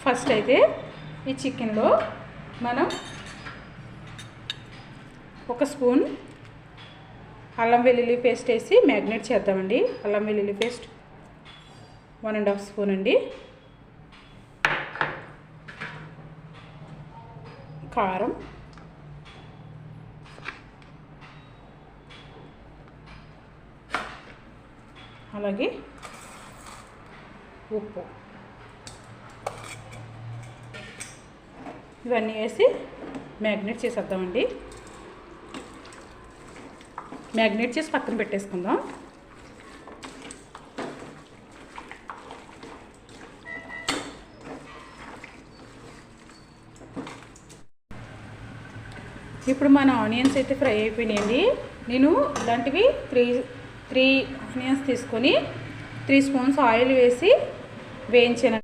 First అయితే ఈ చికెన్లో మనం 1 స్పూన్ అల్లం వెల్లుల్లి పేస్ట్ వేసి మ్యాగ్నేట్ చేద్దామండి. అల్లం వెల్లుల్లి పేస్ట్ 1.5 స్పూన్ అండి. కారం, అలాగే ఉప్పు ఇవన్నీ వేసి మ్యాగ్నేట్ చేసేద్దామండి. మ్యాగ్నేట్ చేసి పక్కన పెట్టేసుకుందాం. ఇప్పుడు మన ఆనియన్స్ అయితే ఫ్రై అయిపోయినాయండి. నేను ఇలాంటివి 3 ఆనియన్స్ తీసుకొని 3 స్పూన్స్ ఆయిల్ వేసి వేయించాను.